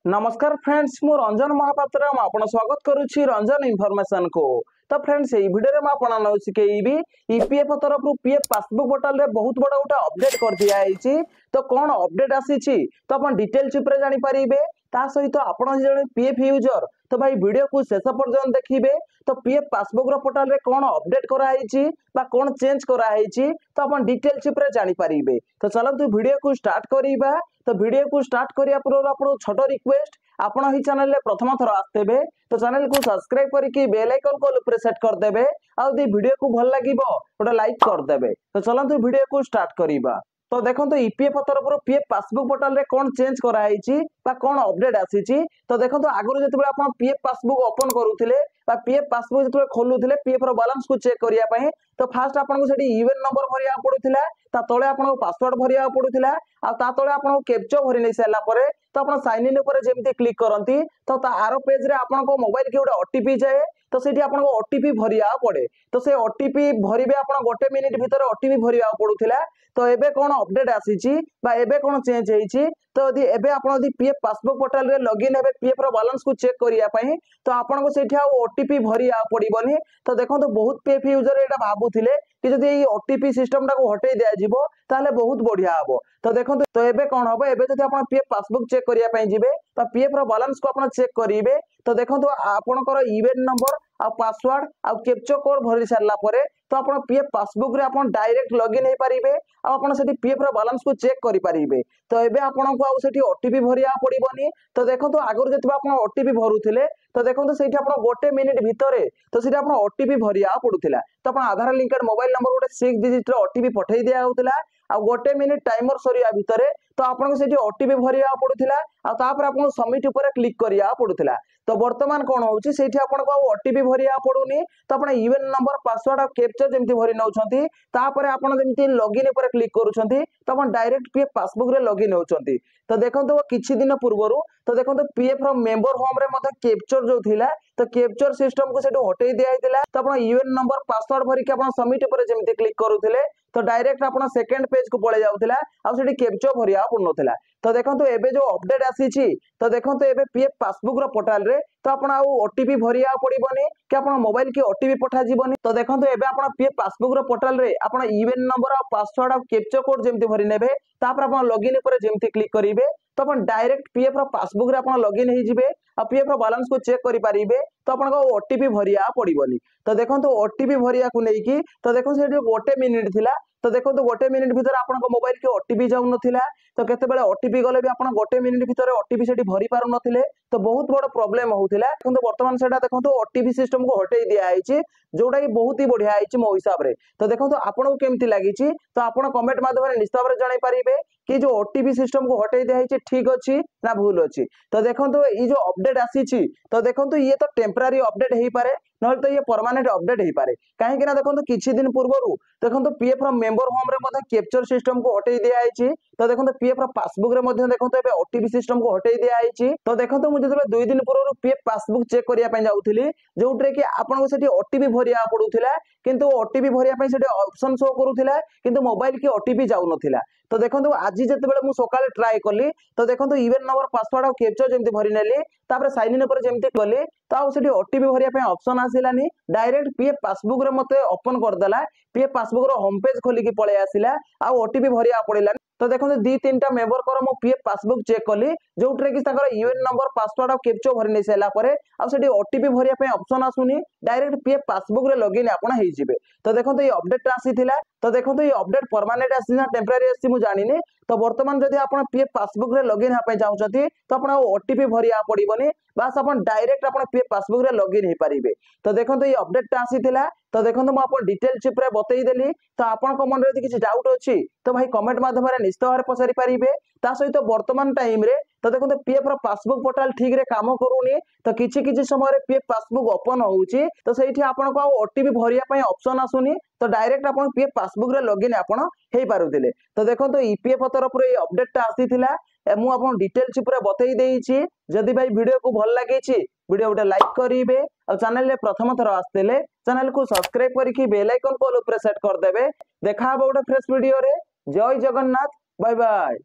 नमस्कार फ्रेंड्स मु रंजन महापात्र आपण स्वागत करुछि रंजन इनफॉरमेशन को। तो फ्रेंड्स ये वीडियो में आपण न शिखेबी ईपीएफ तरफ पीएफ पासबुक पोर्टल रे बहुत बड़ा गोटे अपडेट कर दिया है। तो कौन अपडेट आसी तो अपन डिटेल चिप्रे जानि परिबे। ता सहित आपण जने पीएफ यूजर तो भाई वीडियो को शेष पर्यंत देखिए। तो पीएफ पासबुक पोर्टल रे कौन अपडेट कराई बा कौन चेंज कराई तो अपन डिटेल चिप्रे जानि परिबे। तो चलतु वीडियो को स्टार्ट करिबा। तो वीडियो को स्टार्ट करिया पूर्व आपण छोट रिक्वेस्ट आपण ही चैनल रे प्रथम थर आस्तेबे तो चैनल को सब्सक्राइब करके बेल आइकन को ऊपर सेट कर देबे। आ दी वीडियो को भल लागिबो गोटे लाइक कर देबे। तो चलतु वीडियो को स्टार्ट करिबा। तो देखो तो ईपीएफ तरफ पीएफ पासबुक पोर्टल रे कौन चेंज कराई बा कौन अपडेट आसी। तो देखो तो आगु जो आप पीएफ पासबुक ओपन करूथिले बा पीएफ पासबुक जो खोलुथिले पीएफ रो बैलेंस को चेक करिया पई तो फास्ट आपन को सेठी यूएन नंबर भरिया पड़ुथिला। ता तळे आपन को पासवर्ड भरिया पड़ुथिला। आ ता तळे आपन को कैप्चा भरि नै सला परे तो आपन साइन इन ऊपर जेमती क्लिक करंती तो ता आरो पेज रे आपन को मोबाइल के गोटे ओटीपी जाए। तो सेठी आपन को ओटीपी भरिया पड़े। तो से ओटीपी भरिबे आपन गोटे मिनिट भीतर ओटीपी भरिया पड़ुथिला। तो एबे कोन अपडेट आसीची बा एबे कोन चेंज हेची तो यदि एबे आपन यदि पीएफ पासबुक पोर्टल रे लॉगिन हेबे पीएफ रो बैलेंस को चेक करिया पई तो आपन को सेठी आ ओटीपी भरिया पड़िबनी। तो देखो तो बहुत पीएफ यूजर एटा भाबुथिले कि जदि ए ओटीपी सिस्टम टा को हटै दिया जिवो ताले बहुत बढ़िया हबो। तो देखो तो एबे कोन हबो एबे जदि आपन पीएफ पासबुक चेक करिया पई जिवे तो पीएफ रो बैलेंस को आपन चेक करिवे। तो देखो तो आपन को ईमेल नंबर आ पासवर्ड आ कैप्चा कोड भरि सारला परे तो आपन पीएफ पासबुक रे आपन डायरेक्ट लॉगिन हे परिबे। आ आपन सेठी पीएफ रो बैलेंस को चेक करि परिबे। तो एबे आपन को आ सेठी ओटीपी भरिया पड़िबनी। तो देखो तो आगर जति आपन ओटीपी भरुथिले तो देखो तो सेठी आपन गोटे मिनिट भितरे तो सेठी आपन ओटीपी भरिया पड़ुथिला। तो आपन आधार लिंकेड मोबाइल नंबर गोटे 6 डिजिट रो ओटीपी पठै दिया होतला। आ गोटे मिनिट टाइमर सरिया भितरे तो आपन को सेठी ओटीपी भरिया पड़ुथिला। आ तापर आपन सबमिट ऊपर क्लिक करिया पड़ुथिला। तो वर्तमान कोन होउची सेठी आपन को ओटीपी भरिया पड़ुनी। तो आपन यूएन नंबर पासवर्ड और कैप्चा जेमती भरि नउछंती तापर आपन जेमती लॉगिन ऊपर क्लिक करूछंती तो आपन डायरेक्ट पीएफ पासबुक रे लॉगिन होउछंती। तो देखंतो किछि दिन पूर्वरु तो देखंतो पीएफ रो मेंबर होम रे मते कैप्चर जो थिला तो कैप्चर सिस्टम को सेटो हटै दिया हितला। तो आपन यूएन नंबर पासवर्ड भरि के आपन सबमिट ऊपर जेमती क्लिक करूथिले तो डायरेक्ट आपन सेकंड पेज को पळे जाउथिला आ सेठी कैप्चा भरिया पड़नोथिला। तो देखंतो एबे जो अपडेट आसीची तो देखंतो एबे पीएफ पासबुक रो पोर्टल रे तो आपन आ ओटीपी भरिया पड़िबनी कि आपन मोबाइल के ओटीपी पठा जीवनी। तो देखंतो एबे आपन पीएफ पासबुक रो पोर्टल रे आपन ईमेल नंबर और पासवर्ड और कैप्चा कोड जेमती भरि नेबे तापर आपन लॉगिन ऊपर जेमती क्लिक करिवे तो अपन डायरेक्ट पीएफ रो पासबुक रे अपन लॉगिन हे जिवे आ पीएफ रो बैलेंस को चेक करि परिबे। तो अपन को ओटीपी भरिया पड़िबनी। तो देखो तो ओटीपी भरिया को नै कि तो देखो से गोटे मिनिट थिला तो देखो तो गोटे मिनिट भीतर आपन को मोबाइल के ओटीपी जाउ नथिला। तो केते बेले ओटीपी गले भी आपन गोटे मिनिट भीतर ओटीपी सेठी भरि पारु नथिले। तो बहुत बड़ प्रॉब्लम होउथिला किंतु वर्तमान सेटा देखो तो ओटीपी सिस्टम को हटै दिया आइछि जोडा कि बहुत ही बढ़िया आइछि मो हिसाब रे। तो देखो तो आपन को केमति लागिछि तो आपन कमेंट माध्यम रे निश्चित भाबरे जणाई परिबे कि जो ओटीपी सिस्टम को हटै दिया आइछि ठीक अछि ना भूल अछि। तो देखो तो ई जो अपडेट आसीछि तो देखो तो ये तो टेम्पररी अपडेट हेई पारे न तो ये परमानेंट अपडेट हेई पारे। काहे कि ना देखो तो किछि दिन पूर्वरु देखो तो पीएफ रो मेंबर होम रे मते कैप्चर सिस्टम को हटै दिया आइछि। तो देखो तो पीएफ रो पासबुक रे मते देखो तो एबे ओटीपी सिस्टम को हटै दिया आइछि। तो देखो तो मु जते 2 दिन पूर्वरु पीएफ पासबुक चेक करिया पय जाउथिली जोउट्रे कि आपन को सेठी ओटीपी भरिया पडुथिला किंतु ओटीपी भरिया पय सेठी ऑप्शन शो करूथिला किंतु मोबाइल के ओटीपी जाउ नथिला। तो देखो आज जते बेले मु सकाळे ट्राई करली तो देखो यूएन नंबर पासवर्ड और कैप्चा जेमती भरि नेली तापर साइन इन ऊपर जेमती कली तो सेठी ओटीपी भरिया पय ऑप्शन आसिलानी। डायरेक्ट पीएफ पासबुक रे मते ओपन कर देला पीएफ पासबुक रो होम पेज खोली की पळे आसिला आ ओटीपी भरिया पड़िला। तो देखो 2-3टा मेंबर कर मो पीएफ पासबुक चेक कली जोउट्रे कि ताकर यूएन नंबर पासवर्ड और कैप्चा भरि नै सेला परे आ सेठी ओटीपी भरिया पय ऑप्शन आसुनी डायरेक्ट पीएफ पासबुक रे लॉगिन आपण हेई जिवे। तो देखो ये अपडेट आसीथिला तो देखो ये अपडेट परमानेंट आसी ना टेम्पररी आसी मु जानिनी। तो वर्तमान जदि आपण पीएफ पासबुक रे लॉगिन हा पय चाहउछथि तो आपण ओटीपी भरिया पड़िबनी बस आपण डायरेक्ट आपण पीएफ पासबुक रे लॉगिन हे परिबे। तो देखो ये अपडेट आसीथिला तो देखो मु आपण डिटेल चिप रे बतई देली। तो आपण को मन रे यदि किछि डाउट अछि तो भाई कमेंट माध्यम रे निश्चित भाबरे पसारि परिबे। ता सहित वर्तमान टाइम रे तो देखो पीएफ रो पासबुक पोर्टल ठीक रे काम करूनी। तो किछि समय रे पीएफ पासबुक ओपन होउची तो सेठी आपण को ओटीपी भरिया पय ऑप्शन आसुनी। तो डायरेक्ट आपण पीएफ पासबुक रे लॉगिन आपण हेई पारुथिले। तो देखो तो ईपीएफ तरफ रे अपडेट ता आसीथिला मु आपण डिटेल चिप रे बतई देइछि। जदि भाई वीडियो को भल लागिछि वीडियो उटे लाइक करिवे और चैनल रे प्रथम थर आस्तेले चैनल को सब्सक्राइब करके बेल आइकन को ऊपर सेट कर देबे। देखा हबो उटे फ्रेश वीडियो रे। जय जगन्नाथ बाय बाय।